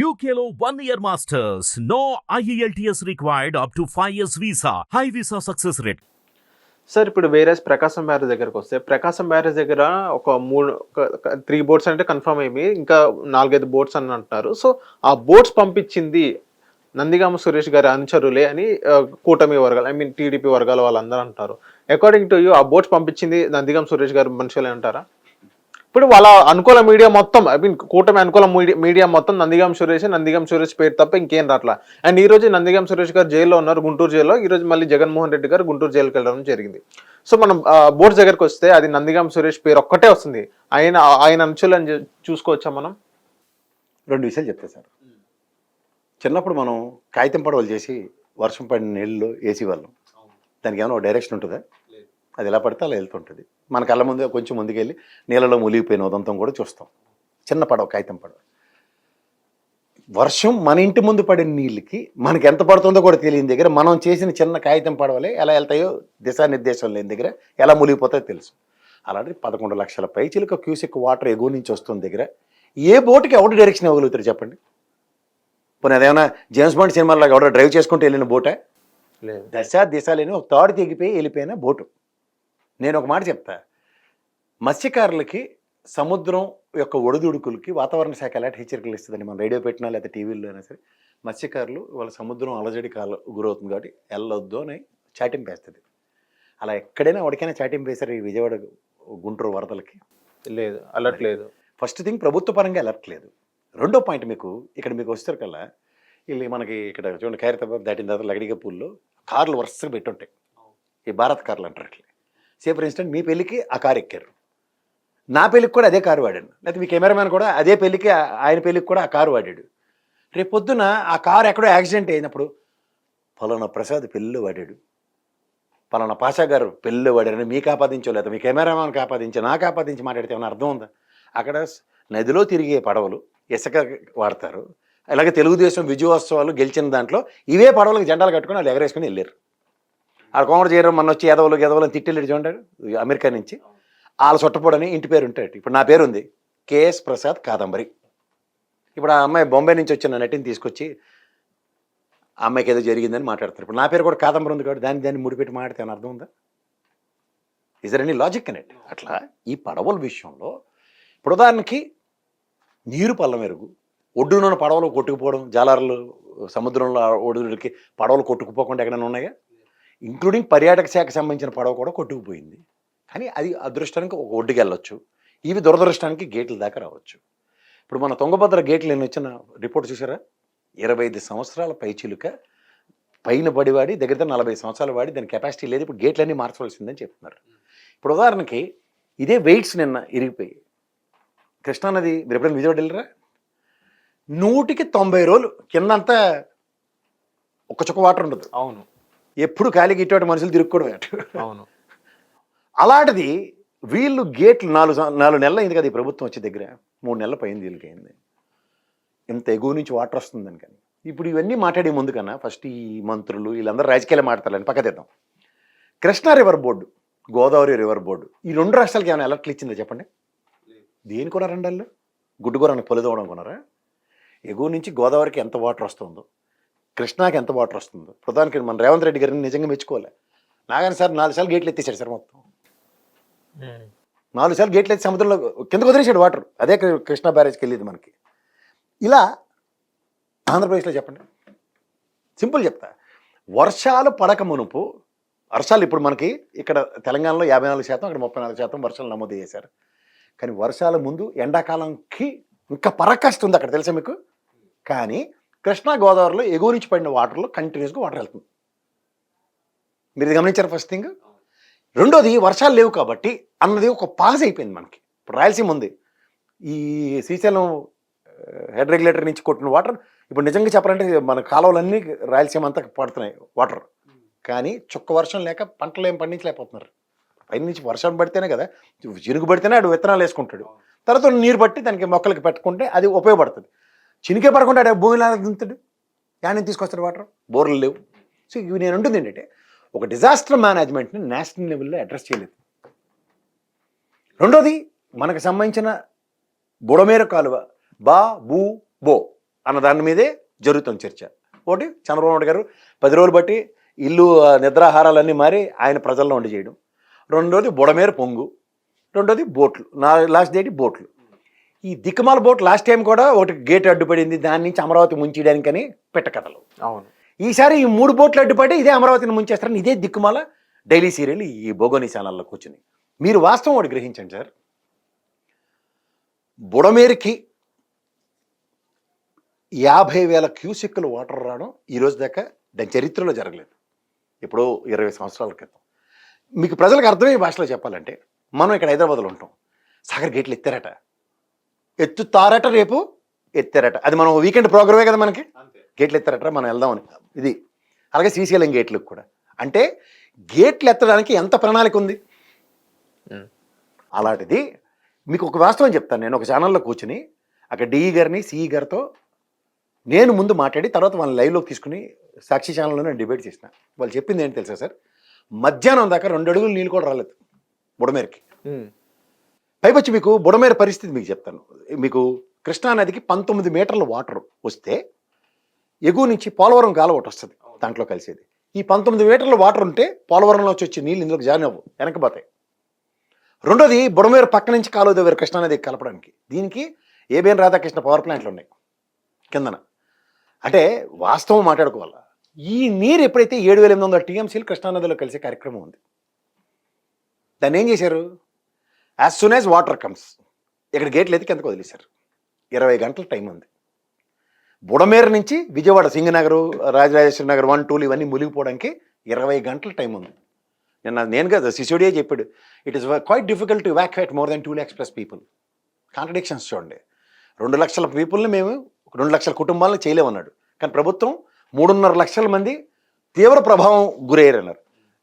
UKLO 1 year masters. No IELTS required up to 5 years visa. High visa success rate. Sir ఇప్పుడు వేరే ప్రకాశం barrage దగ్గరకు వస్తే ప్రకాశం barrage దగ్గర ఒక 3 బోట్స్ అంటే కన్ఫర్మ్ అయ్యి ఇంకా 4-5 బోట్స్ అని అంటున్నారు. సో ఆ బోట్స్ పంపించింది నందిగామ సురేష్ గారి అనుచరులే అని కూటమి వర్గాలు టీడీపీ వర్గాల వాళ్ళందరూ అంటారు. అకార్డింగ్ టు యూ ఆ బోట్స్ పంపించింది నందిగామ సురేష్ గారి మనుషులే అంటారా? ఇప్పుడు వాళ్ళ అనుకూల మీడియా మొత్తం కూటమి అనుకూల మీడియా మొత్తం నందిగామ సురేష్ పేరు తప్ప ఇంకేం రాట్లా. అండ్ ఈ రోజు నందిగామ సురేష్ గారు జైల్లో ఉన్నారు, గుంటూరు జైల్లో. ఈ రోజు మళ్ళీ జగన్మోహన్ రెడ్డి గారు గుంటూరు జైలుకి వెళ్ళడం జరిగింది. సో మనం బోర్డ్స్ దగ్గరకు వస్తే అది నందిగామ సురేష్ పేరు ఒక్కటే వస్తుంది. ఆయన అనుచరులని చూసుకోవచ్చా మనం? 2 విషయాలు చెప్తా సార్. చిన్నప్పుడు మనం కాగితం పడవలు చేసి వర్షం పడిన నీళ్ళు వేసి వాళ్ళం. దానికి ఏమైనా ఒక డైరెక్షన్ ఉంటుందా? అది ఎలా పడితే అలా వెళ్తుంటుంది. మన కళ్ళ ముందు కొంచెం ముందుకెళ్ళి నీళ్ళలో మునిగిపోయిన ఉదంతం కూడా చూస్తాం. చిన్న పడవ, కాగితం పడవ. వర్షం మన ఇంటి ముందు పడిన నీళ్ళకి మనకి ఎంత పడుతుందో కూడా తెలియని దగ్గర మనం చేసిన చిన్న కాగితం పడవలే ఎలా వెళ్తాయో దిశానిర్దేశం లేని దగ్గర ఎలా మునిగిపోతాయో తెలుసు. అలాంటి 11 లక్షల పైచిలకు క్యూసెక్ వాటర్ ఎగువ నుంచి వస్తున్న దగ్గర ఏ బోటుకి ఎవరు డైరెక్షన్ ఇవ్వగలుగుతారు చెప్పండి? పోనీ అదేమన్నా జేమ్స్ బాండ్ సినిమాలో ఎవడో డ్రైవ్ చేసుకుంటూ వెళ్ళిన బోటే? దిశ లేని ఒక తాడు తెగిపోయి వెళ్ళిపోయిన బోటు. నేను ఒక మాట చెప్తా, మత్స్యకారులకి సముద్రం యొక్క ఒడిదుడుకులకి వాతావరణ శాఖ ఎలాంటి హెచ్చరికలు ఇస్తుందని మనం రేడియో పెట్టినా లేదా టీవీలో అయినా సరే, మత్స్యకారులు వాళ్ళ సముద్రం అలజడి గురవుతుంది కాబట్టి వెళ్ళొద్దు అని చాటింపు వేస్తుంది. అలా ఎక్కడైనా ఎవరికైనా చాటింపు వేశారు ఈ విజయవాడ గుంటూరు వరదలకి? లేదు, అలర్ట్ లేదు. ఫస్ట్ థింగ్ ప్రభుత్వ పరంగా అలర్ట్ లేదు. రెండో పాయింట్, మీకు వస్తారు కల్లా వీళ్ళు మనకి ఇక్కడ చూడండి, ఖైరతాబాద్ దాటిన తర్వాత లగడిగా పూల్లో కార్లు వరుసగా పెట్టుంటాయి. ఈ భారత్ కార్లు అంటారు. అట్లా సే ఫర్ ఇన్స్టెంట్ మీ పెళ్ళికి ఆ కారు ఎక్కారు, నా పెళ్ళికి కూడా అదే కారు వాడాను, లేకపోతే మీ కెమెరామ్యాన్ కూడా అదే పెళ్ళికి ఆయన పెళ్ళికి కూడా ఆ కారు వాడాడు. రేపు పొద్దున ఆ కారు ఎక్కడో యాక్సిడెంట్ అయినప్పుడు ఫలానా ప్రసాద్ పెళ్ళిలో వాడాడు, ఫలానా పాషా గారు పెళ్ళిలో వాడారని మీకు ఆపాదించో లేదా మీ కెమెరామ్యాన్కి ఆపాదించో నాకు ఆపాదించి మాట్లాడితే ఏమైనా అర్థం ఉందా? అక్కడ నదిలో తిరిగే పడవలు ఇసుక వాడతారు. అలాగే తెలుగుదేశం విజయోత్సవాలు గెలిచిన దాంట్లో ఇవే పడవలకు జెండాలు కట్టుకుని వాళ్ళు ఎగరేసుకుని వెళ్ళారు. ఆ కోమర చేయడం మన వచ్చి ఎదవలు తిట్టెళ్ళి చూడండి అమెరికా నుంచి. వాళ్ళ చుట్టపొడని ఇంటి పేరు ఉంటాడు. ఇప్పుడు నా పేరు ఉంది కేఎస్ ప్రసాద్ కాదంబరి. ఇప్పుడు ఆ అమ్మాయి బొంబాయి నుంచి వచ్చిన నటిని తీసుకొచ్చి ఆ అమ్మాయికి ఏదో జరిగిందని మాట్లాడతారు. ఇప్పుడు నా పేరు కూడా కాదంబరి ఉంది కాబట్టి దాన్ని ముడిపెట్టి మాట్లాడితే అర్థం ఉందా? Is there any logic in it? అట్లా ఈ పడవల విషయంలో ఇప్పుడు ఉదాహరణకి నీరు పల్ల మెరుగు, ఒడ్డునున్న పడవలు కొట్టుకుపోవడం, జాలర్లు సముద్రంలో ఒడ్డుకి పడవలు కొట్టుకుపోకుండా ఎక్కడైనా ఉన్నాయా? ఇంక్లూడింగ్ పర్యాటక శాఖకు సంబంధించిన పడవ కూడా కొట్టుకుపోయింది. కానీ అది అదృష్టానికి ఒక ఒడ్డుకి వెళ్ళొచ్చు, ఇవి దురదృష్టానికి గేట్ల దాకా రావచ్చు. ఇప్పుడు మన తుంగభద్ర గేట్లు నేను వచ్చిన రిపోర్ట్ చూసారా? 25 సంవత్సరాల పైచిలుక పైన పడివాడి దగ్గర 40 సంవత్సరాలు వాడి దాని కెపాసిటీ లేదు, ఇప్పుడు గేట్లన్నీ మార్చవలసిందని చెప్తున్నారు. ఇప్పుడు ఉదాహరణకి ఇదే వెయిట్స్ నిన్న ఇరిగిపోయి కృష్ణానది, మీరు ఎప్పుడైనా విజయవాడ వెళ్ళరా? 100కి 90 రోజులు కిందంతా ఒక్క చుక్క వాటర్ ఉండదు. అవును, ఎప్పుడు ఖాళీకి ఇటువంటి మనుషులు తిరుక్కోవడం. అవును, అలాంటిది వీళ్ళు గేట్లు 4 నెలలు అయింది కదా ఈ ప్రభుత్వం వచ్చే దగ్గర, 3 నెలల పైన వీళ్ళకి అయింది. ఇంత ఎగువ నుంచి వాటర్ వస్తుందని. కానీ ఇప్పుడు ఇవన్నీ మాట్లాడే ముందు కన్నా ఫస్ట్ ఈ మంత్రులు వీళ్ళందరూ రాజకీయాలు మాట్లాడాలని పక్క తెద్దాం. Krishna river board, Godavari river board, ఈ 2 రాష్ట్రాలకి ఏమైనా అలర్ట్లు ఇచ్చిందో చెప్పండి? దేని కొన్నారండి వాళ్ళు? గుడ్డుగోరాన్ని పొలిదవడం కొన్నారా? ఎగువ నుంచి గోదావరికి ఎంత వాటర్ వస్తుందో, కృష్ణాకి ఎంత వాటర్ వస్తుందో. ప్రధానికి మన రేవంత్ రెడ్డి గారిని నిజంగా మెచ్చుకోలే. నాగాని సార్ 4 సార్లు గేట్లు ఎత్తేసాడు సార్, మొత్తం 4 సార్లు గేట్లు ఎత్తి సముద్రంలో కిందకు వదిలేసాడు వాటర్. అదే కృష్ణా బ్యారేజ్కి వెళ్ళేది మనకి. ఇలా ఆంధ్రప్రదేశ్లో చెప్పండి, సింపుల్ చెప్తా, వర్షాలు పడక మునుపు వర్షాలు ఇప్పుడు మనకి ఇక్కడ తెలంగాణలో 54%, అక్కడ 34% వర్షాలు నమోదు చేశారు. కానీ వర్షాల ముందు ఎండాకాలంకి ఇంకా పరాకాష్ట ఉంది అక్కడ, తెలుసా మీకు? కానీ కృష్ణా గోదావరిలో ఎగువ నుంచి పడిన వాటర్లో కంటిన్యూస్గా వాటర్ వెళ్తుంది. మీరు ఇది గమనించారు ఫస్ట్ థింగ్. రెండోది, వర్షాలు లేవు కాబట్టి అన్నది ఒక పాస్ అయిపోయింది మనకి. ఇప్పుడు రాయలసీమ ఉంది, ఈ శ్రీశైలం హెడ్ రెగ్యులేటర్ నుంచి కొట్టిన వాటర్ ఇప్పుడు నిజంగా చెప్పాలంటే మన కాలువలన్నీ రాయలసీమ అంతా పడుతున్నాయి వాటర్. కానీ చుక్క వర్షం లేక పంటలు ఏం పండించలేకపోతున్నారు. పైన నుంచి వర్షం పడితేనే కదా, చినుకు పడితేనే ఆడు విత్తనాలు వేసుకుంటాడు, తర్వాత నీరు పట్టి దానికి మొక్కలకి పెట్టుకుంటే అది ఉపయోగపడుతుంది. చినికే పడకుండా ఆడ భూమిలో దింతాడు, యాని తీసుకొస్తాడు వాటర్, బోర్లు లేవు. సో ఇవి నేను ఉంటుంది ఏంటంటే, ఒక డిజాస్టర్ మేనేజ్మెంట్ని నేషనల్ లెవెల్లో అడ్రస్ చేయలేదు. రెండోది, మనకు సంబంధించిన బుడమేరు కాలువ బా బూ బో అన్న దాని మీదే జరుగుతుంది చర్చ. ఒకటి చంద్రబాబు నాయుడు గారు 10 రోజులు బట్టి ఇల్లు నిద్రాహారాలన్నీ మారి ఆయన ప్రజల్లో ఉండి చేయడం. రెండోది బుడమేర పొంగు, రెండోది బోట్లు, లాస్ట్ డేట్ బోట్లు. ఈ దిక్కుమాల బోట్ లాస్ట్ టైం కూడా ఒకటి గేట్ అడ్డుపడింది, దాని నుంచి అమరావతి ముంచేయడానికని పెట్టకథలు. అవును. ఈసారి ఈ 3 బోట్లు అడ్డుపడి ఇదే అమరావతిని ముంచేస్తారని ఇదే దిక్కుమాల డైలీ సీరియల్ ఈ బోగోని ఛానల్లో కూర్చుని. మీరు వాస్తవం ఒకటి గ్రహించండి సార్, బుడమేరుకి 50,000 క్యూసెక్కులు వాటర్ రావడం ఈరోజు దాకా దాని చరిత్రలో జరగలేదు. ఎప్పుడో 20 సంవత్సరాల క్రితం. మీకు ప్రజలకు అర్థమయ్యే భాషలో చెప్పాలంటే, మనం ఇక్కడ హైదరాబాద్లో ఉంటాం, సాగర్ గేట్లు ఎత్తారట, ఎత్తుతారట, రేపు ఎత్తారట. అది మనం వీకెండ్ ప్రోగ్రామే కదా, మనకి గేట్లు ఎత్తారట, మనం వెళ్దామని. ఇది అలాగే శ్రీశైలం గేట్లకు కూడా. అంటే గేట్లు ఎత్తడానికి ఎంత ప్రణాళిక ఉంది. అలాంటిది మీకు ఒక వాస్తవం చెప్తాను. నేను ఒక ఛానల్లో కూర్చుని అక్కడ డిఈ గారిని సిఈ గారితో నేను ముందు మాట్లాడి తర్వాత వాళ్ళని లైవ్లోకి తీసుకుని సాక్షి ఛానల్లోనే డిబేట్ చేసిన. వాళ్ళు చెప్పింది ఏంటి తెలుసా సార్, మధ్యాహ్నం దాకా 2 అడుగులు నీళ్ళు కూడా రాలేదు బుడమేరుకి. పైపచ్చి మీకు బుడమేరు పరిస్థితి మీకు చెప్తాను. మీకు కృష్ణానదికి 19 మీటర్ల వాటర్ వస్తే ఎగువ నుంచి పోలవరం కాలువ ఒకటి వస్తుంది, దాంట్లో కలిసేది. ఈ 19 మీటర్ల వాటర్ ఉంటే పోలవరంలో వచ్చే నీళ్ళు ఇందులోకి జాయిన్ అవ్వవు, వెనకపోతాయి. రెండోది బుడమేరు పక్క నుంచి కాలువ దగ్గర కృష్ణానదికి కలపడానికి దీనికి ఏబిఎన్ రాధాకృష్ణ పవర్ ప్లాంట్లు ఉన్నాయి కిందన. అంటే వాస్తవం మాట్లాడుకోవాలా, ఈ నీరు ఎప్పుడైతే 7,800 టీఎంసీలు కృష్ణానదిలో కలిసే కార్యక్రమం ఉంది, దాన్ని ఏం చేశారు, as soon as water comes ఇక్కడ గేట్లు ఎత్తి కిందకు వదిలేశారు. 20 గంటల టైం ఉంది. బుడమేరు నుంచి విజయవాడ సింగనగర్, రాజరాజేశ్వరి నగర్ 1, 2 ఇవన్నీ మునిగిపోవడానికి 20 గంటల టైం ఉంది. నేను కదా సిసోడియా చెప్పాడు, it is quite difficult to evacuate more than 2 lakhs+ people. Contradictions చూడండి. 2 లక్షల పీపుల్ని మేము 2 లక్షల కుటుంబాలను చేయలేమన్నాడు, కానీ ప్రభుత్వం 3.5 లక్షల మంది తీవ్ర ప్రభావం గురయ్యారన్నారు.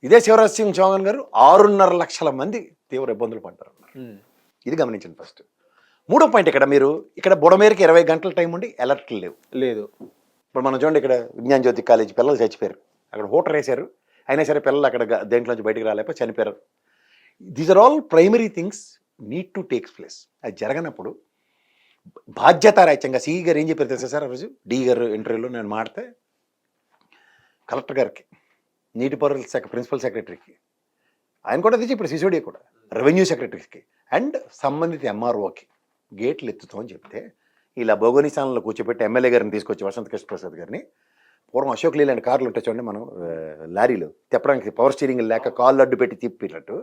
ఇదే శివరాజ్ సింగ్ చౌహాన్ గారు 6.5 లక్షల మంది తీవ్ర ఇబ్బందులు పడ్డారు అన్నారు. ఇది గమనించండి ఫస్ట్. మూడో పాయింట్, ఇక్కడ బుడమేరుకి 20 గంటల టైం ఉండి అలర్ట్లు లేదు. ఇప్పుడు మనం చూడండి, ఇక్కడ విజ్ఞాన జ్యోతి కాలేజీ పిల్లలు చచ్చిపోయారు, అక్కడ హోటర్ వేశారు, అయినా సరే పిల్లలు అక్కడ దేంట్లోంచి బయటకు రాలేక చనిపోయారు. These are all primary things need to takes place. అది జరగనప్పుడు బాధ్యతారాహిత్యంగా సిఈ గారు ఏం చెప్పారు తెలుసా సార్, ఆ రోజు డి గారు ఇంటర్వ్యూలో నేను మాడితే కలెక్టర్ గారికి, నీటిపారుదల శాఖ ప్రిన్సిపల్ సెక్రటరీకి, ఆయన కూడా తెచ్చి ఇప్పుడు సిసోడియా కూడా, రెవెన్యూ సెక్రటరీకి అండ్ సంబంధిత ఎంఆర్ఓకి గేట్లు ఎత్తుతామని చెప్తే, ఇలా భోగోని స్థానంలో కూర్చోబెట్టి ఎమ్మెల్యే గారిని తీసుకొచ్చి వసంత కృష్ణ ప్రసాద్ గారిని, పూర్వం అశోక్ లీలాంటి కార్లు ఉంటాయి చూడండి, మనం లారీలు తిప్పడానికి పవర్ స్టీరింగ్ లేక కాళ్ళు అడ్డు పెట్టి తిప్పినట్టు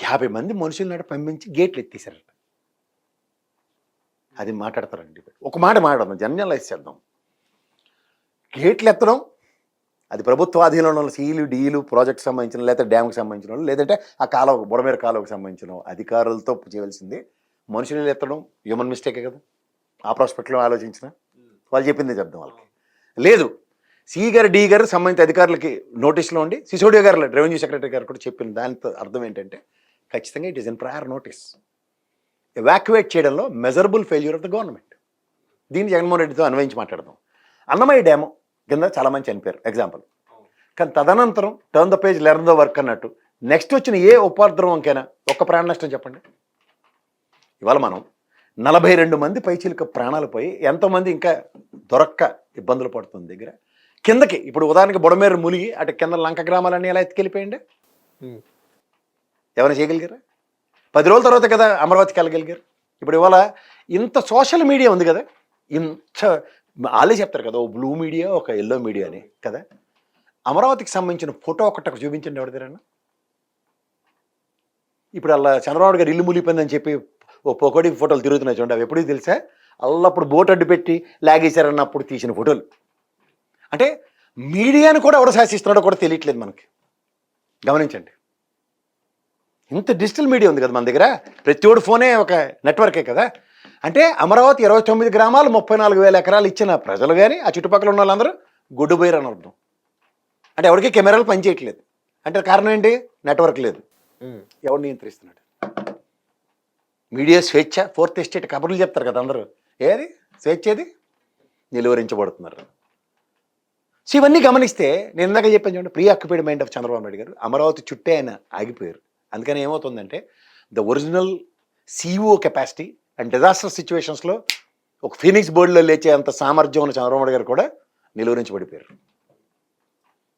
50 మంది మనుషుల నాటి పంపించి గేట్లు ఎత్తేసారట. అది మాట్లాడతారండి. ఒక మాట మాట్లాడదాం, జనరలైజ్ చేద్దాం. గేట్లు ఎత్తడం అది ప్రభుత్వ ఆధీనంలో ఉన్న సీలు డీలు ప్రాజెక్ట్ సంబంధించిన, లేకపోతే డ్యామ్కి సంబంధించిన వాళ్ళు, లేదంటే ఆ కాలువ బుడమేరు కాలువకు సంబంధించిన అధికారులతో చేయవలసింది. మనుషులు ఎత్తడం హ్యూమన్ మిస్టేకే కదా, ఆ ప్రాస్పెక్ట్లో ఆలోచించిన వాళ్ళు చెప్పిందే చెప్దాం వాళ్ళకి. లేదు, సిఈ గారు డి గారు సంబంధిత అధికారులకి నోటీస్లో ఉండి, సిసోడియా గారు రెవెన్యూ సెక్రటరీ గారు కూడా చెప్పిన దానితో అర్థం ఏంటంటే ఖచ్చితంగా it is in prior notice. Evacuate చేయడంలో measurable failure of the government. దీన్ని జగన్మోహన్ రెడ్డితో అన్వయించి మాట్లాడదాం. అన్నమయ్య డ్యాము కింద చాలామంది చనిపోయారు ఎగ్జాంపుల్, కానీ తదనంతరం turn the page learn the work అన్నట్టు నెక్స్ట్ వచ్చిన ఏ ఉపద్రవంకైనా ఒక్క ప్రాణ నష్టం చెప్పండి. ఇవాళ మనం 42 మంది పైచీలక ప్రాణాలు పోయి ఎంతోమంది ఇంకా దొరక్క ఇబ్బందులు పడుతుంది దగ్గర కిందకి. ఇప్పుడు ఉదాహరణకి బుడమేరు మునిగి అటు కింద లంక గ్రామాలన్నీ ఎలా ఎత్తుకెళ్ళిపోయింది, ఎవరైనా చేయగలిగారా? 10 రోజుల తర్వాత కదా అమరావతికి వెళ్ళగలిగారు. ఇప్పుడు ఇవాళ ఇంత సోషల్ మీడియా ఉంది కదా, ఇంత వాళ్ళే చెప్తారు కదా, ఓ బ్లూ మీడియా ఒక ఎల్లో మీడియా అని కదా. అమరావతికి సంబంధించిన ఫోటో ఒకటి చూపించండి ఎవరి దగ్గర. ఇప్పుడు అలా చంద్రబాబు గారు ఇల్లు మునిగిపోయిందని చెప్పి ఓ పొగడి ఫోటోలు తిరుగుతున్నాయి చూడండి, అవి ఎప్పుడు తెలుసా, అల్లప్పుడు బోట్ అడ్డు పెట్టి లాగేశారన్నప్పుడు తీసిన ఫోటోలు. అంటే మీడియాను కూడా ఎవరు శాసిస్తున్నాడో కూడా తెలియట్లేదు మనకి. గమనించండి, ఇంత డిజిటల్ మీడియా ఉంది కదా మన దగ్గర, ప్రతి ఒడి ఫోనే ఒక నెట్వర్కే కదా. అంటే అమరావతి 29 గ్రామాలు 34,000 ఎకరాలు ఇచ్చిన ప్రజలు కానీ ఆ చుట్టుపక్కల ఉన్న వాళ్ళందరూ గుడ్డుపోయారు అని అర్థం. అంటే ఎవరికి కెమెరాలు పనిచేయట్లేదు అంటే కారణం ఏంటి, నెట్వర్క్ లేదు. ఎవరు నియంత్రిస్తున్నాడు? మీడియా స్వేచ్ఛ, 4th ఎస్టేట్ కబుర్లు చెప్తారు కదా అందరూ, ఏది స్వేచ్ఛది నిలువరించబడుతున్నారు. సో ఇవన్నీ గమనిస్తే నేను ఇందాక చెప్పాను చూడండి, pre occupied mind of Chandrababu Naidu గారు. అమరావతి చుట్టే ఆయన ఆగిపోయారు. అందుకని ఏమవుతుందంటే the original CEO capacity and disaster సిచ్యువేషన్స్లో ఒక ఫీనిక్స్ బోర్డులో లేచే అంత సామర్థ్యం ఉన్న చంద్రబాబు నాయుడు గారు కూడా నిలువు నుంచి పడిపోయారు.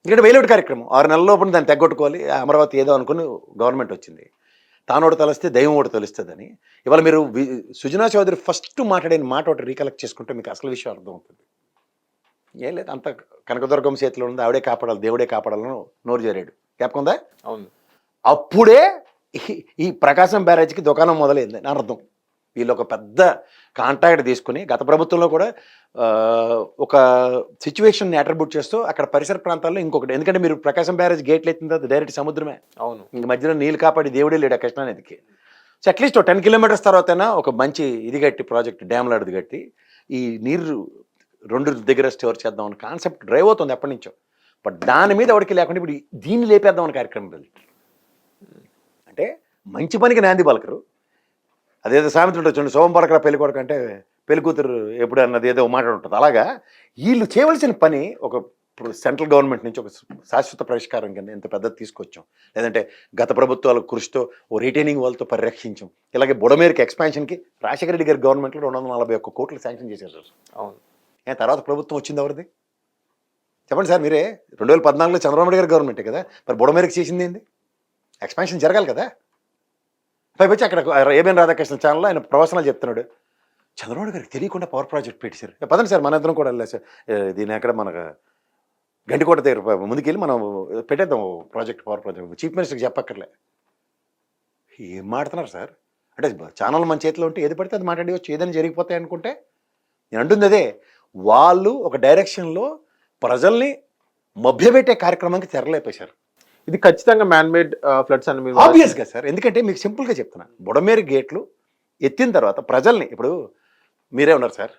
ఎందుకంటే వేలేటి కార్యక్రమం 6 నెలల లోపల దాన్ని తెగొట్టుకోవాలి, అమరావతి ఏదో అనుకుని గవర్నమెంట్ వచ్చింది. తానోడు తలిస్తే దైవం ఒకటి తెలుస్తుందని. ఇవాళ మీరు సుజనా చౌదరి ఫస్ట్ మాట్లాడిన మాట ఒకటి రీకలెక్ట్ చేసుకుంటే మీకు అసలు విషయం అర్థమవుతుంది. ఏం లేదు, అంత కనకదుర్గం చేతిలో ఉంది, ఆవిడే కాపాడాలి, దేవుడే కాపాడాలని నోరు చేరాడు. జ్ఞాపకం ఉందా? అవును. అప్పుడే ఈ ప్రకాశం బ్యారేజ్కి దుకాణం మొదలైంది అని అర్థం. వీళ్ళు ఒక పెద్ద కాంట్రాక్ట్ తీసుకుని గత ప్రభుత్వంలో కూడా ఒక సిచ్యువేషన్ని అట్రిబ్యూట్ చేస్తూ అక్కడ పరిసర ప్రాంతాల్లో ఇంకొకటి, ఎందుకంటే మీరు ప్రకాశం బ్యారేజ్ గేట్లు ఎత్తిన తర్వాత డైరెక్ట్ సముద్రమే. అవును. ఇంక మధ్యలో నీళ్ళు కాపాడి దేవుడే లేడు కృష్ణా నదికి. సో అట్లీస్ట్ 10 కిలోమీటర్స్ తర్వాతైనా ఒక మంచి ఇది కట్టి ప్రాజెక్ట్ డ్యామ్ లాంటిది కట్టి ఈ నీరు 2 దగ్గర స్టోర్ చేద్దాం అనే కాన్సెప్ట్ డ్రైవ్ అవుతుంది ఎప్పటి నుంచో. బట్ దాని మీద ఎవరికి లేకుండా ఇప్పుడు దీన్ని లేపేద్దాం అనే కార్యక్రమం వెళ్తారు. అంటే మంచి పనికి నాంది పలకరు. అదేదో సామెత ఉంటుంది చూడండి, శోభం పలకరా పెళ్లి కొడుకు అంటే పెళ్లి కూతురు ఎప్పుడు అన్నది ఏదో మాట ఉంటుంది. అలాగా వీళ్ళు చేయవలసిన పని ఒక సెంట్రల్ గవర్నమెంట్ నుంచి ఒక శాశ్వత పరిష్కారం కింద ఎంత పెద్దది తీసుకొచ్చాం, లేదంటే గత ప్రభుత్వాల కృషితో ఓ రిటైనింగ్ వాళ్ళతో పరిరక్షించాం. ఇలాగే బుడమేరుకి ఎక్స్పాన్షన్కి రాజశేఖర రెడ్డి గారి గవర్నమెంట్లో 241 కోట్లు శాంక్షన్ చేశారు సార్. అవును. తర్వాత ప్రభుత్వం వచ్చింది ఎవరిది చెప్పండి సార్ మీరే. 2014లో చంద్రబాబు నాయుడు గారి గవర్నమెంటే కదా, మరి బుడమేరుకి చేసింది ఏంది? ఎక్స్పాన్షన్ జరగాలి కదా. పైపచ్చి అక్కడ ఏబిఎన్ రాధాకృష్ణ ఛానల్లో ఆయన ప్రవచనాలు చెప్తున్నాడు, చంద్రబాబు గారికి తెలియకుండా పవర్ ప్రాజెక్ట్ పెట్టేశారు. పదండి సార్ మన ఇద్దరం కూడా వెళ్ళలేదు సార్, దీని అక్కడ మనకు గండికోట దగ్గర ముందుకెళ్ళి మనం పెట్టేద్దాం ప్రాజెక్ట్, పవర్ ప్రాజెక్ట్, చీఫ్ మినిస్టర్కి చెప్పక్కర్లే. ఏం మాడుతున్నారు సార్? అంటే ఛానల్ మన చేతిలో ఉంటే ఏది పడితే అది మాట్లాడవచ్చు, ఏదైనా జరిగిపోతాయి అనుకుంటే. నేను అంటుంది అదే, వాళ్ళు ఒక డైరెక్షన్లో ప్రజల్ని మభ్యపెట్టే కార్యక్రమానికి తెరలేపేశారు. ఇది ఖచ్చితంగా మ్యాన్ మేడ్ ఫ్లడ్స్ అని మీరు ఆబ్వియస్గా సార్, ఎందుకంటే మీకు సింపుల్గా చెప్తున్నా, బుడమేరు గేట్లు ఎత్తిన తర్వాత ప్రజల్ని, ఇప్పుడు మీరే ఉన్నారు సార్,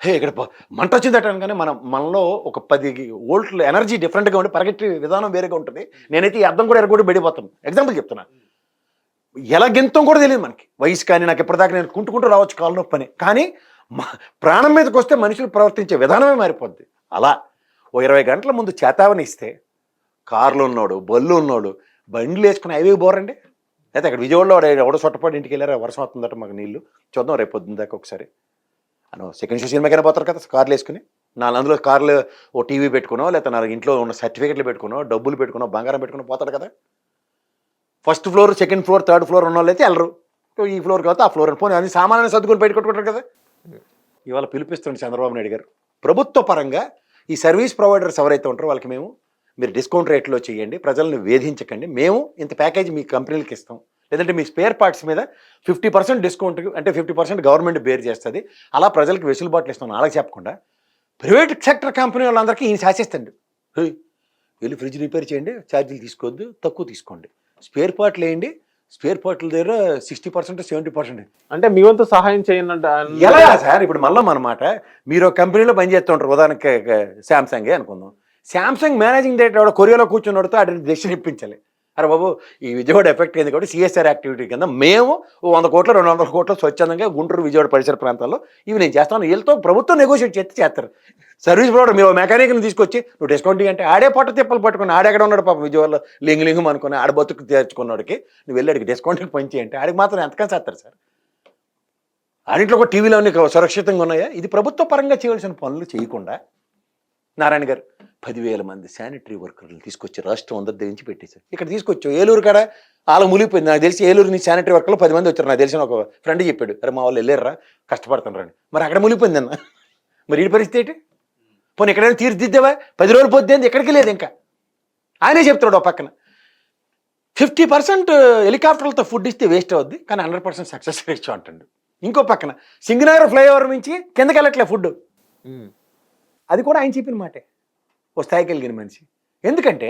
హే ఇక్కడ మంట వచ్చిందట అనగానే మనలో ఒక 10 వోల్ట్లు ఎనర్జీ డిఫరెంట్గా ఉండి పరిగెట్టి విధానం వేరేగా ఉంటుంది. నేనైతే ఈ అర్థం కూడా ఎరగొట్టి బెడిపోతాను. ఎగ్జాంపుల్ చెప్తున్నా, ఎలా గెంతం కూడా తెలియదు మనకి, వయసు కానీ నాకు ఎప్పటిదాకా నేను కుంటుకుంటూ రావచ్చు కాలు నొప్పి అని, కానీ ప్రాణం మీదకి వస్తే మనుషులు ప్రవర్తించే విధానమే మారిపోద్ది. అలా ఓ 20 గంటల ముందు చేతావని ఇస్తే కార్లు ఉన్నాడు, బళ్ళు ఉన్నాడు, బండ్లు వేసుకుని హైవే బోరండి. అయితే అక్కడ విజయవాడలో ఎవడో సొట్టపాటు ఇంటికి వెళ్ళారా, వర్షం వస్తుందట మాకు నీళ్ళు చూద్దాం రేపు పొద్దున్న దాకా ఒకసారి అని సెకండ్ షో సినిమాకైనా పోతారు కదా కార్లు వేసుకుని. అందులో కార్లు ఓ టీవీ పెట్టుకునో, లేకపోతే 4 ఇంట్లో ఉన్న సర్టిఫికెట్లు పెట్టుకునో, డబ్బులు పెట్టుకునో, బంగారం పెట్టుకునో పోతాడు కదా. First floor, second floor, third floor ఉన్న వాళ్ళు అయితే వెళ్ళరు, ఈ ఫ్లోర్ కాబట్టి ఆ ఫ్లోర్ అని పోనీ అది సామాన్య సర్దుకుని బయట కొట్టుకుంటారు కదా. ఇవాళ పిలిపిస్తుంది చంద్రబాబు నాయుడు గారు ప్రభుత్వ పరంగా ఈ సర్వీస్ ప్రొవైడర్స్ ఎవరైతే ఉంటారో వాళ్ళకి మీరు డిస్కౌంట్ రేట్లో చేయండి, ప్రజలను వేధించకండి, మేము ఇంత ప్యాకేజ్ మీ కంపెనీలకు ఇస్తాం, లేదంటే మీ స్పేర్ పార్ట్స్ మీద 50% డిస్కౌంట్, అంటే 50% గవర్నమెంట్ బేర్ చేస్తుంది, అలా ప్రజలకు వెసులుబాట్లు ఇస్తాం అలాగే చెప్పకుండా ప్రైవేట్ సెక్టర్ కంపెనీ వాళ్ళందరికీ ఈయన శాసిస్తండి. వెళ్ళి ఫ్రిడ్జ్ రిపేర్ చేయండి, ఛార్జీలు తీసుకోవద్దు, తక్కువ తీసుకోండి, స్పేర్ పార్ట్లు వేయండి, స్పేర్ పార్ట్ల దగ్గర 60% 70%. అంటే మీ వంతు సహాయం చేయండి ఎలా సార్? ఇప్పుడు మళ్ళీ మన మాట, మీరు ఒక కంపెనీలో పనిచేస్తుంటారు, ఉదాహరణకి శాంసంగే అనుకుందాం, శాంసంగ్ మేనేజింగ్ డైరెక్టర్ ఎవడో కొరియాలో కూర్చున్నాడుతో అటు డెసిషన్ ఇప్పించాలి. అరే బాబు ఈ విజయవాడ ఎఫెక్ట్ అయింది కాబట్టి సిఎస్ఆర్ యాక్టివిటీ కింద మేము 100 కోట్లు 200 కోట్లు స్వచ్ఛందంగా గుంటూరు విజయవాడ పరిసర ప్రాంతాల్లో ఇవి నేను చేస్తాను, వీళ్ళతో ప్రభుత్వం నెగోషియేట్ చేస్తారు. సర్వీస్ ప్రొవైడర్ మీరు మెకానిక్ని తీసుకొచ్చి నువ్వు డిస్కౌంట్ అంటే ఆడే పొట్ట తిప్పలు పట్టుకుని ఆడెక్కడ ఉన్నాడు పాపం విజయవాడలో లింగలింగం అనుకుని ఆడ బతుకు తెచ్చుకున్నాడికి నువ్వు వెళ్ళి అడిగి డిస్కౌంట్కి పంచి అంటే ఆడికి మాత్రం ఎంతకని చేస్తారు సార్? ఆడింట్లో ఒక టీవీలో సురక్షితంగా ఉన్నాయా? ఇది ప్రభుత్వ పరంగా చేయవలసిన పనులు చేయకుండా నారాయణ గారు 10,000 మంది శానిటరీ వర్కర్లు తీసుకొచ్చి రాష్ట్రం అందరి దగ్గరించి పెట్టేశారు. ఇక్కడ తీసుకొచ్చు ఏలూరు కాడ వాళ్ళ మునిగిపోయింది. నాకు తెలిసి ఏలూరు నుంచి శానిటరీ వర్కర్లు 10 మంది వచ్చారు. నాకు తెలిసిన ఒక ఫ్రెండ్ చెప్పాడు, అరే మా వాళ్ళు వెళ్ళారా కష్టపడతాను రండి. మరి అక్కడ మునిగిపోయింది అన్న, మరి ఈ పరిస్థితి ఏంటి? పోనీ ఎక్కడైనా తీర్చిదిద్దావా? 10 రోజులు పోద్ది ఎక్కడికి లేదు. ఇంకా ఆయనే చెప్తున్నాడు ఒక పక్కన 50% హెలికాప్టర్లతో ఫుడ్ ఇస్తే వేస్ట్ అవుద్ది, కానీ 100% సక్సెస్ రేషియో అంటాడు. ఇంకో పక్కన సింగనగర్ ఫ్లైఓవర్ నుంచి కిందకి వెళ్ళట్లే ఫుడ్, అది కూడా ఆయన చెప్పిన మాటే. ఓ స్థాయికి వెళ్ళిన మనిషి. ఎందుకంటే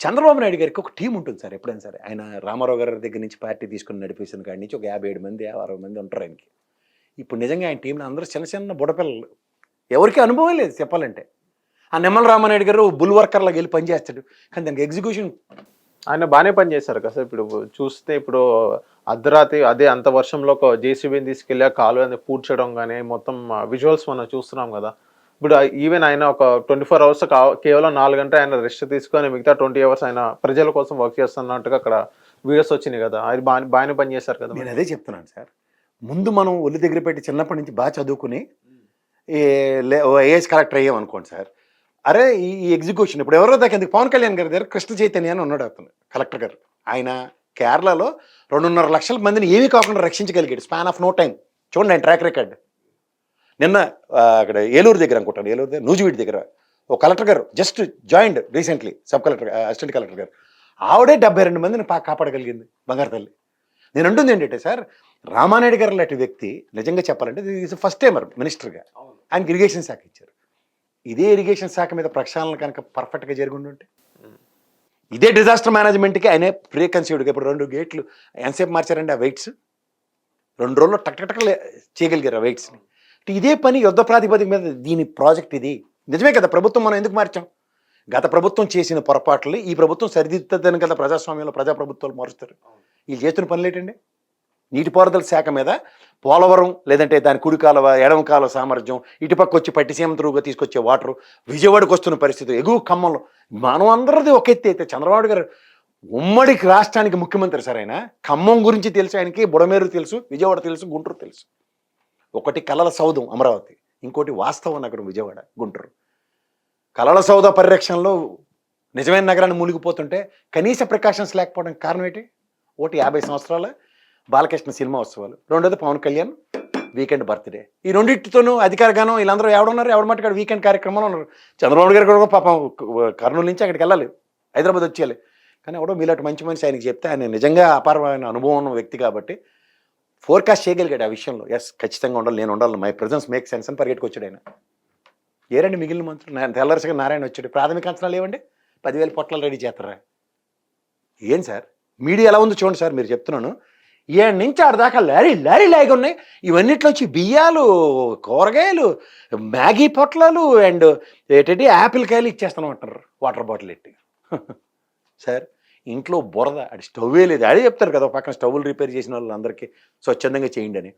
చంద్రబాబు నాయుడు గారికి ఒక టీం ఉంటుంది సార్. ఎప్పుడైనా సరే ఆయన రామారావు గారి దగ్గర నుంచి పార్టీ తీసుకుని నడిపేసిన కాడి నుంచి ఒక 57 మంది 60 మంది ఉంటారు ఆయనకి. ఇప్పుడు నిజంగా ఆయన టీంలో అందరూ చిన్న చిన్న బుడపిల్లలు, ఎవరికి అనుభవం లేదు చెప్పాలంటే. ఆ నిమ్మల రామానాయుడు గారు బుల్ వర్కర్లాగా వెళ్ళి పనిచేస్తాడు, కానీ దానికి ఎగ్జిక్యూషన్ ఆయన బాగానే పనిచేశారు కదా సార్. ఇప్పుడు చూస్తే ఇప్పుడు అర్ధరాత్రి అదే అంత వర్షంలో ఒక జేసీబీని తీసుకెళ్ళి కాలువ పూడ్చడం కానీ మొత్తం విజువల్స్ మనం చూస్తున్నాం కదా. ఇప్పుడు ఈవెన్ ఆయన ఒక 24 అవర్స్ కేవలం 4 గంటలు ఆయన రెస్ట్ తీసుకొని మిగతా 20 అవర్స్ ఆయన ప్రజల కోసం వర్క్ చేస్తున్నట్టుగా అక్కడ వీడియోస్ వచ్చినాయి కదా. అది బాగానే పనిచేశారు కదా. నేను అదే చెప్తున్నాను సార్, ముందు మనం ఒళ్ళు దగ్గర పెట్టి చిన్నప్పటి నుంచి బాగా చదువుకుని ఏఎస్ కలెక్టర్ అయ్యాం అనుకోండి సార్. అరే ఈ ఎగ్జిక్యూషన్ ఇప్పుడు ఎవరో దాకా ఎందుకు పవన్ కళ్యాణ్ గారి దగ్గర కృష్ణ చైతన్య అని ఉన్నాడు అతను కలెక్టర్ గారు. ఆయన కేరళలో 2.5 లక్షల మందిని ఏమీ కాకుండా రక్షించగలిగాడు స్పాన్ ఆఫ్ నో టైం. చూడండి ఆయన ట్రాక్ రికార్డ్. నిన్న అక్కడ ఏలూరు దగ్గర అనుకుంటాను, ఏలూరు దగ్గర నూజివీడి దగ్గర ఒక కలెక్టర్ గారు just joined recently, sub collector assistant collector గారు, ఆవిడే 72 మందిని కాపాడగలిగింది బంగారు తల్లి. నేను అంటుంది ఏంటంటే సార్, రామానాయుడు గారు లాంటి వ్యక్తి నిజంగా చెప్పాలంటే ఈజ్ ఫస్ట్ టైమర్ మినిస్టర్గా, ఆయనకి ఇరిగేషన్ శాఖ ఇచ్చారు. ఇదే ఇరిగేషన్ శాఖ మీద ప్రక్షాళన కనుక పర్ఫెక్ట్గా జరిగి ఉంటే, ఇదే డిజాస్టర్ మేనేజ్మెంట్కి ఆయనే ప్రీ కన్సీవ్డ్గా ఇప్పుడు 2 గేట్లు ఎంతసేపు మార్చారండి ఆ వెయిట్స్, 2 రోజుల్లో టక్ చేయగలిగారు ఆ వెయిట్స్ని. ఇదే పని యుద్ధ ప్రాతిపదిక మీద దీని ప్రాజెక్ట్ ఇది. నిజమే కదా, ప్రభుత్వం మనం ఎందుకు మార్చాం? గత ప్రభుత్వం చేసిన పొరపాట్లు ఈ ప్రభుత్వం సరిదిద్దుదని కదా ప్రజాస్వామ్యంలో ప్రజాప్రభుత్వాలు మారుస్తారు. వీళ్ళు చేస్తున్న పనులు ఏంటండి? నీటిపారుదల శాఖ మీద పోలవరం లేదంటే దాని కుడి కాలువ ఎడమ కాలువ సామర్థ్యం, ఇటుపక్క వచ్చి పట్టిసీమ త్రూగా తీసుకొచ్చే వాటరు, విజయవాడకు వస్తున్న పరిస్థితి, ఎగువ ఖమ్మంలో మనం అందరిది ఒక ఎత్తి అయితే చంద్రబాబు గారు ఉమ్మడి రాష్ట్రానికి ముఖ్యమంత్రి సార్. ఆయన ఖమ్మం గురించి తెలుసు, ఆయనకి బుడమేరు తెలుసు, విజయవాడ తెలుసు, గుంటూరు తెలుసు. ఒకటి కలల సౌధం అమరావతి, ఇంకోటి వాస్తవ నగరం విజయవాడ గుంటూరు. కలల సౌధ పరిరక్షణలో నిజమైన నగరాన్ని మూలిగిపోతుంటే కనీస ప్రికాషన్స్ లేకపోవడానికి కారణం ఏంటి? ఒకటి 50 సంవత్సరాల బాలకృష్ణ సినిమా ఉత్సవాలు, రెండోది పవన్ కళ్యాణ్ వీకెండ్ బర్త్డే. ఈ రెండింటితోనూ అధికారగానం వీళ్ళందరూ ఎవడున్నారు, ఎవడ మట్టుకాడు వీకెండ్ కార్యక్రమాలు ఉన్నారు. చంద్రబాబు గారు కూడా పాపం కర్నూలు నుంచి అక్కడికి వెళ్ళాలి, హైదరాబాద్ వచ్చేయాలి. కానీ ఎవడో మీలాంటి మంచి మనిషి ఆయనకి చెప్తే ఆయన నిజంగా అపారమైన అనుభవం ఉన్న వ్యక్తి కాబట్టి ఫోర్కాస్ట్ చేయగలిగాడు ఆ విషయంలో. ఎస్ ఖచ్చితంగా ఉండాలి, నేను ఉండాలి, మై ప్రెజెన్స్ మేక్ సెన్స్ అని పరిగెట్టుకొచ్చాడు ఆయన. ఏరండి మిగిలిన మంత్రులు? తెల్లరసగా నారాయణ వచ్చాడు, ప్రాథమిక అంచనాలు ఏవండి? 10,000 పొట్లాలు రెడీ చేస్తారా? ఏం సార్ మీడియా ఎలా ఉందో చూడండి సార్. మీరు చెప్తున్నాను, ఏడు నుంచి ఆడదాకా లారీ లాగా ఉన్నాయి. ఇవన్నిట్లో వచ్చి బియ్యాలు, కూరగాయలు, మ్యాగీ పొట్లాలు అండ్ ఏంటంటే యాపిల్ కాయలు ఇచ్చేస్తాను అంటారు, వాటర్ బాటిల్ ఎట్టి. సార్ ఇంట్లో బురద, అది స్టవ్వే లేదు. అదే చెప్తారు కదా, పక్కన స్టవ్లు రిపేర్ చేసిన వాళ్ళు అందరికీ స్వచ్ఛందంగా చేయండి అని.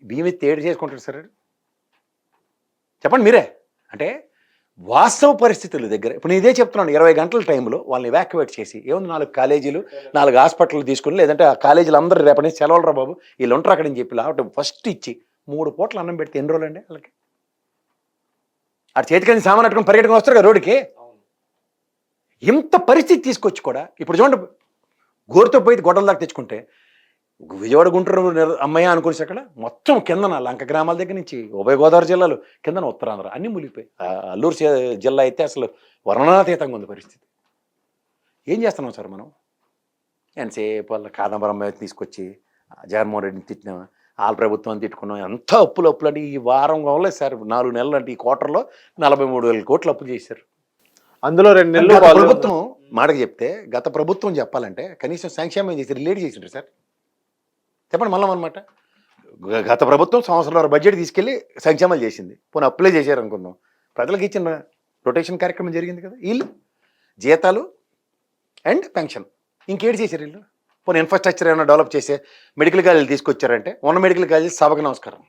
బియ్యం తేడు చేసుకుంటారు సార్, చెప్పండి మీరే. అంటే వాస్తవ పరిస్థితుల దగ్గర ఇప్పుడు నేను ఇదే చెప్తున్నాను, 20 గంటల టైంలో వాళ్ళని ఎవాక్యువేట్ చేసి ఏముంది 4 కాలేజీలు 4 హాస్పిటల్ తీసుకుని, లేదంటే ఆ కాలేజీలు అందరూ రేపటి నుంచి సెలవులు రా బాబు వీళ్ళు ఉంటారు అక్కడని చెప్పి లేకపోతే ఫస్ట్ ఇచ్చి 3 పూటలు అన్నం పెడితే ఎన్ని రోజులు అండి వాళ్ళకి? అటు చేతికి సామాన్ అట్టుకుని పరిగెట్టుకుని వస్తారు కదా రోడ్డుకి. ఇంత పరిస్థితి తీసుకొచ్చి కూడా ఇప్పుడు చూడండి, గోరుతో పోయి గొడవల దాకా తెచ్చుకుంటే విజయవాడ గుంటూరు అమ్మయ్య అనుకునేసి అక్కడ మొత్తం కిందన లంక గ్రామాల దగ్గర నుంచి ఉభయ గోదావరి జిల్లాలు కిందన ఉత్తరాంధ్ర అన్నీ మునిగిపోయి, అల్లూరు జిల్లా అయితే అసలు వర్ణనాతీతంగా ఉంది పరిస్థితి. ఏం చేస్తున్నాం సార్ మనం? ఎంతసేపు వాళ్ళ కాదంబరం తీసుకొచ్చి జగన్మోహన్ రెడ్డిని తిట్టినాం, వాళ్ళ ప్రభుత్వాన్ని తిట్టుకున్నాం, ఎంత అప్పులు అంటే ఈ వారం కావలేదు సార్, 4 నెలలు అంటే ఈ క్వార్టర్లో 43,000 కోట్లు అప్పు చేశారు. అందులో 2 నెలలు ప్రభుత్వం మాటకు చెప్తే, గత ప్రభుత్వం చెప్పాలంటే కనీసం సంక్షేమం చేసి రిలేట్ చేసిండ్రు సార్. చెప్పండి మళ్ళీ అనమాట. గత ప్రభుత్వం సంవత్సరాల బడ్జెట్ తీసుకెళ్ళి సంక్షేమాలు చేసింది, పోనీ అప్లై చేశారు అనుకుందాం, ప్రజలకు ఇచ్చిన రొటేషన్ కార్యక్రమం జరిగింది కదా. వీళ్ళు జీతాలు అండ్ పెన్షన్ ఇంకేటి చేశారు వీళ్ళు? పోనీ ఇన్ఫ్రాస్ట్రక్చర్ ఏమైనా డెవలప్ చేసే మెడికల్ కాలేజీలు తీసుకొచ్చారంటే ఉన్న మెడికల్ కాలేజీ సభకు నమస్కారం.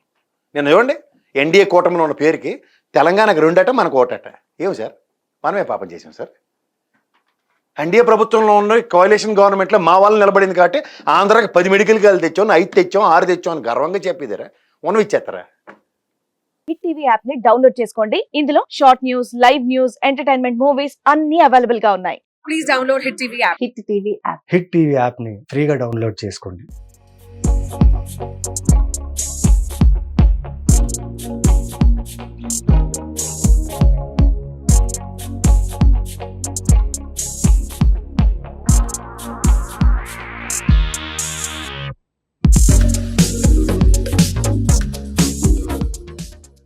నేను ఇవ్వండి, ఎన్డీఏ కూటమిలో ఉన్న పేరుకి తెలంగాణకు 2 అట మనకు 1 అట. ఏమి సార్ మనమే పాపం చేసాం సార్. ఎన్డీఏ ప్రభుత్వంలో ఉన్న కోalition గవర్నమెంట్లో మా వాళ్ళు నిలబడింది కాబట్టి ఆంధ్రాకి 10 మెడికల్ కాలేజీలు తెచ్చాం, 5 తెచ్చాం, 6 తెచ్చాం అని గర్వంగా చెప్పేదారా? ఉన్నవి ఇచ్చేస్తారా? హిట్ టీవీ యాప్ ని డౌన్లోడ్ చేసుకోండి. ఇందులో short news, live news, entertainment movies అన్ని అవైలబుల్ గా ఉన్నాయి. Please download hit TV app. Hit TV app hit TV యాప్ని ఫ్రీగా డౌన్లోడ్ చేసుకోండి.